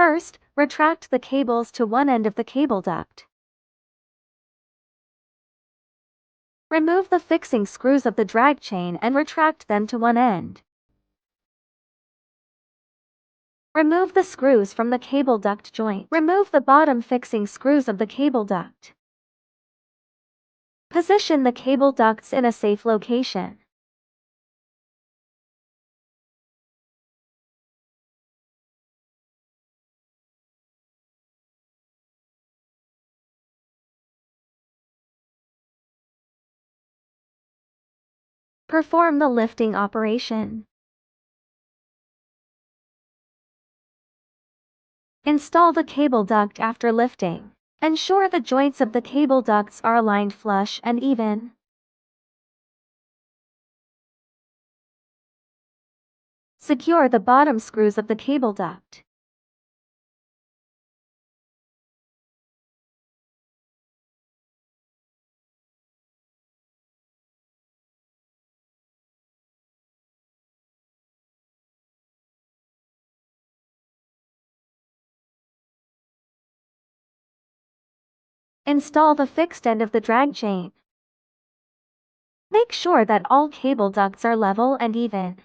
First, retract the cables to one end of the cable duct. Remove the fixing screws of the drag chain and retract them to one end. Remove the screws from the cable duct joint. Remove the bottom fixing screws of the cable duct. Position the cable ducts in a safe location. Perform the lifting operation. Install the cable duct after lifting. Ensure the joints of the cable ducts are aligned flush and even. Secure the bottom screws of the cable duct. Install the fixed end of the drag chain. Make sure that all cable ducts are level and even.